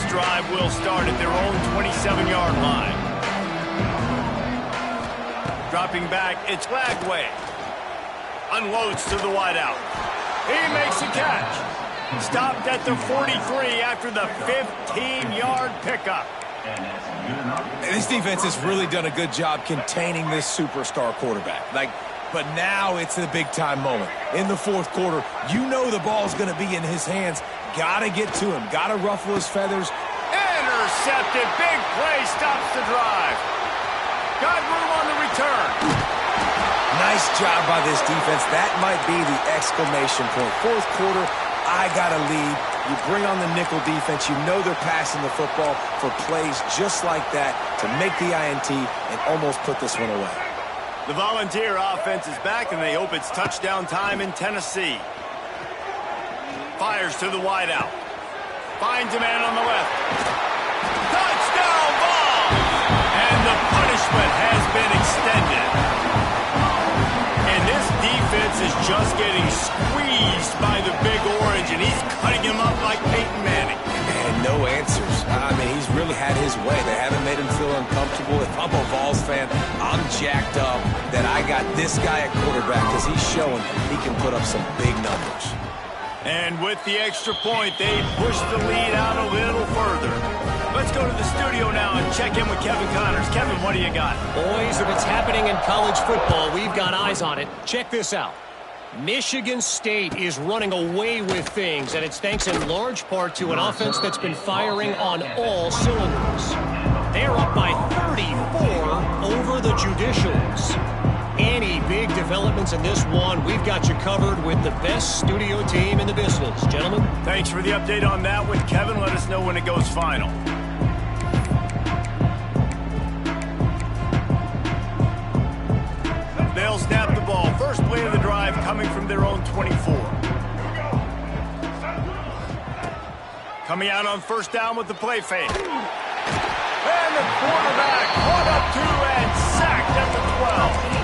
Drive will start at their own 27-yard line. Dropping back, it's Lagway. Unloads to the wideout. He makes a catch. Stopped at the 43 after the 15-yard pickup. And this defense has really done a good job containing this superstar quarterback. But now it's the big-time moment. In the fourth quarter, you know the ball's going to be in his hands. Got to get to him. Got to ruffle his feathers. Intercepted. Big play stops the drive. Got room on the return. Nice job by this defense. That might be the exclamation point. Fourth quarter, I got a lead. You bring on the nickel defense. You know they're passing the football for plays just like that to make the INT and almost put this one away. The Volunteer offense is back, and they hope it's touchdown time in Tennessee. Fires to the wideout. Finds a man on the left. Touchdown ball! And the punishment has been extended. And this defense is just getting squeezed by the Big Orange, and he's cutting him up like Peyton Manning. And no answers. I mean, he's really had his way. They haven't made him feel uncomfortable. If I'm a Vols fan, I'm jacked up that I got this guy at quarterback because he's showing he can put up some big numbers. And with the extra point, they push the lead out a little further. Let's go to the studio now and check in with Kevin Connors. Kevin, what do you got? Boys, if it's happening in college football, we've got eyes on it. Check this out. Michigan State is running away with things, and it's thanks in large part to an offense that's been firing on all cylinders. They're up by 34 over the Judicials. Any big developments in this one, we've got you covered with the best studio team in the business. Gentlemen? Thanks for the update on that one, Kevin. Let us know when it goes final. They'll snap the ball. First play of the drive coming from their own 24. Coming out on first down with the play fake. And the quarterback caught up to and sacked at the 12.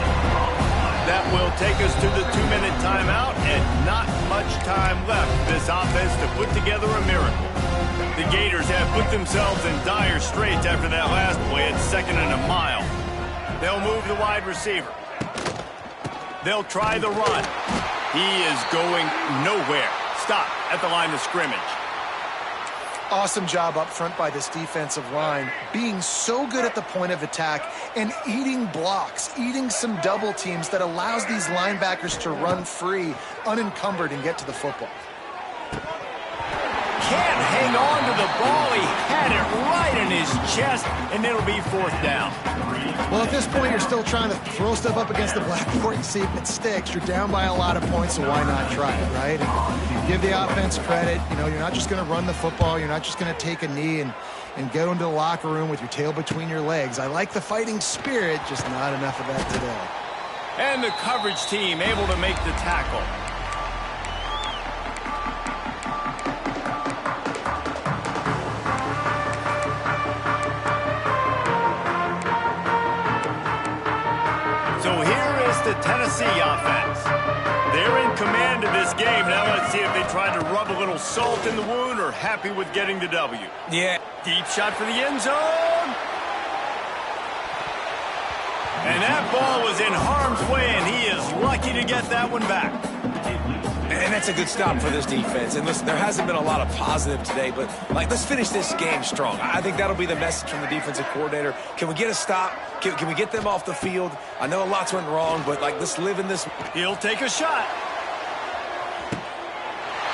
That will take us to the 2-minute timeout, and not much time left for this offense to put together a miracle. The Gators have put themselves in dire straits after that last play at 2nd and a mile. They'll move the wide receiver. They'll try the run. He is going nowhere. Stop at the line of scrimmage. Awesome job up front by this defensive line, being so good at the point of attack and eating blocks, eating some double teams that allows these linebackers to run free, unencumbered, and get to the football. Can't hang on to the ball. He had it right in his chest, and it'll be 4th down. Well, at this point, you're still trying to throw stuff up against the blackboard and see if it sticks. You're down by a lot of points, so why not try it, right? And give the offense credit. You know, you're not just going to run the football. You're not just going to take a knee and go into the locker room with your tail between your legs. I like the fighting spirit, just not enough of that today. And the coverage team able to make the tackle. So here is the Tennessee offense. They're in command of this game. Now let's see if they try to rub a little salt in the wound or happy with getting the W. Yeah. Deep shot for the end zone. And that ball was in harm's way, and he is lucky to get that one back. And that's a good stop for this defense. And listen, there hasn't been a lot of positive today, but, let's finish this game strong. I think that'll be the message from the defensive coordinator. Can we get a stop? Can we get them off the field? I know a lot's went wrong, but, let's live in this. He'll take a shot.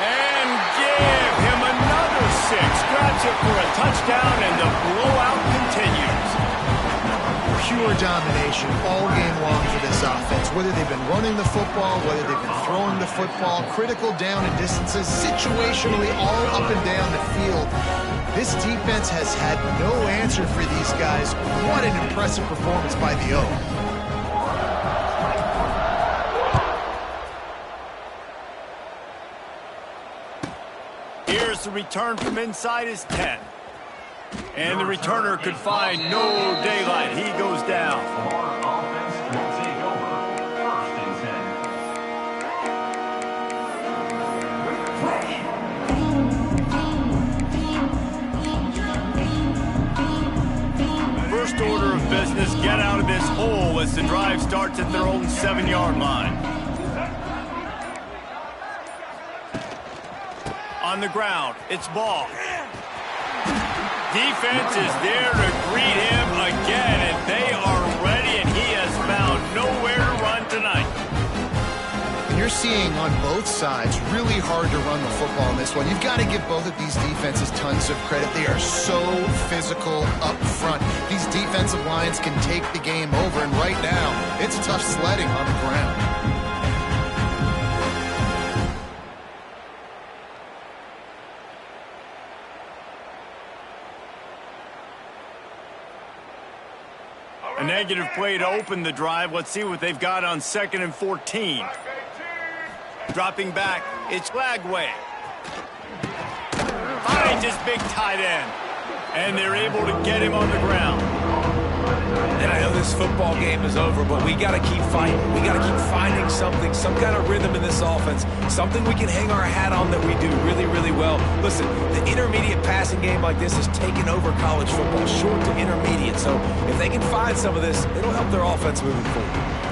And give him another throws it for a touchdown, and the blowout continues. Pure domination all game long for this offense. Whether they've been running the football, whether they've been throwing the football, critical down and distances, situationally all up and down the field. This defense has had no answer for these guys. What an impressive performance by the O. Here's the return from inside his 10. And the returner could find no daylight. He goes down. Florida offense will take over. 1st and 10. First order of business, get out of this hole as the drive starts at their own 7-yard line. On the ground, it's Ball. Defense is there to greet him again, and they are ready, and he has found nowhere to run tonight. And you're seeing on both sides really hard to run the football in this one. You've got to give both of these defenses tons of credit. They are so physical up front. These defensive lines can take the game over, and right now, it's tough sledding on the ground. A negative play to open the drive. Let's see what they've got on 2nd and 14. Dropping back, it's Lagway. Finds his big tight end. And they're able to get him on the ground. And I know this football game is over, but we got to keep fighting. We got to keep finding something, some kind of rhythm in this offense, something we can hang our hat on that we do really, really well. Listen, the intermediate passing game like this is taking over college football, short to intermediate. So if they can find some of this, it'll help their offense moving forward.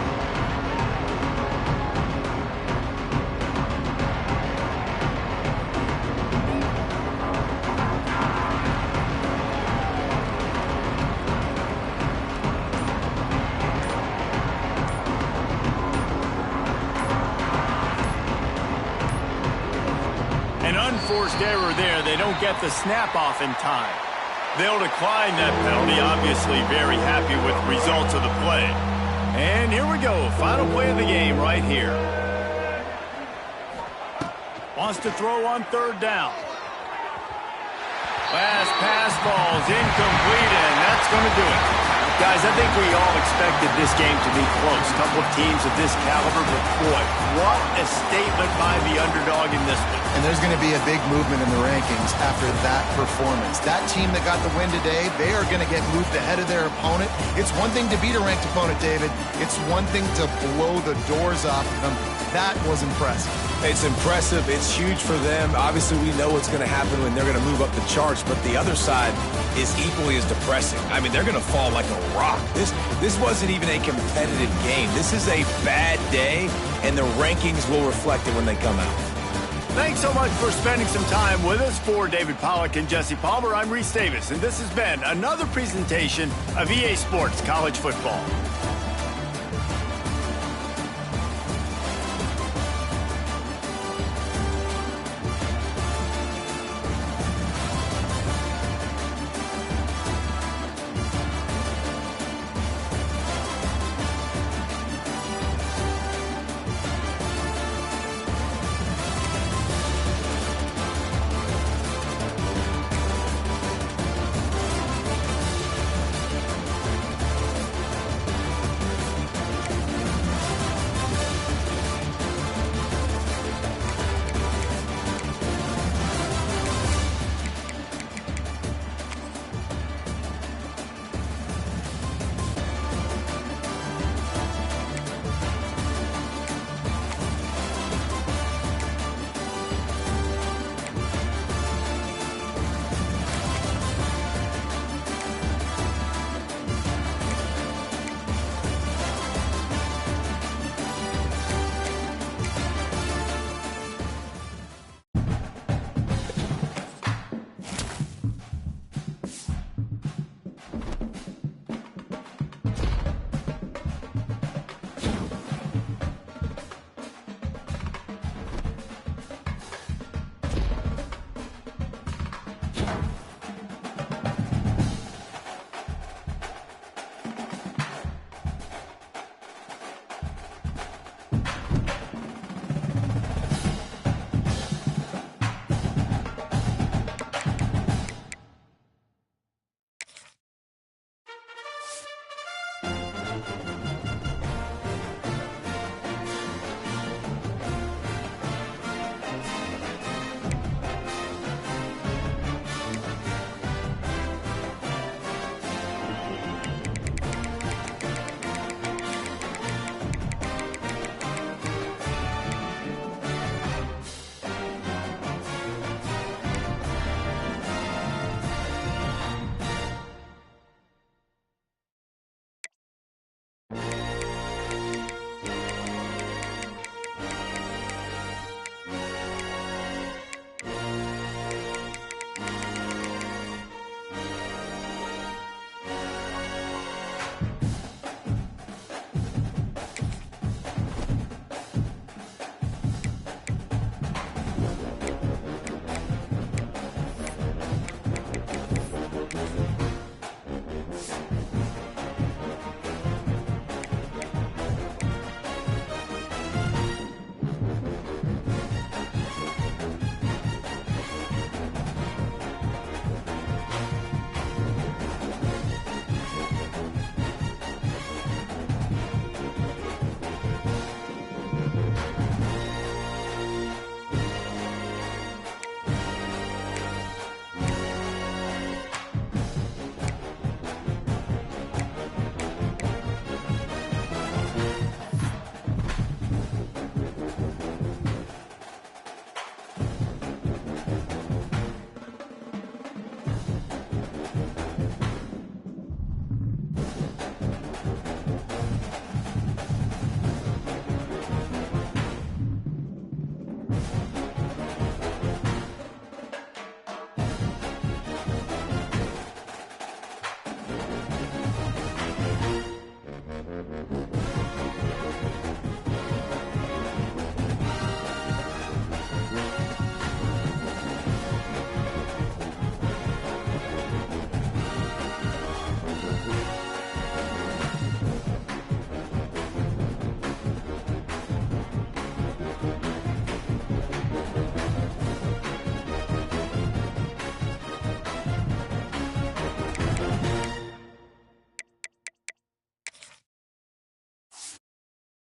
Unforced error there. They don't get the snap off in time. They'll decline that penalty. Obviously very happy with the results of the play. And here we go. Final play of the game right here. Wants to throw on 3rd down. Last pass ball's incomplete, and that's going to do it. Guys, I think we all expected this game to be close. A couple of teams of this caliber, but boy, what a statement by the underdog in this one. And there's going to be a big movement in the rankings after that performance. That team that got the win today, they are going to get moved ahead of their opponent. It's one thing to beat a ranked opponent, David. It's one thing to blow the doors off of them. That was impressive. It's impressive. It's huge for them. Obviously, we know what's going to happen when they're going to move up the charts, but the other side is equally as depressing. I mean, they're going to fall like a rock. This wasn't even a competitive game. This is a bad day, and the rankings will reflect it when they come out. Thanks so much for spending some time with us. For David Pollack and Jesse Palmer, I'm Reese Davis, and this has been another presentation of EA Sports College Football.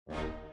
You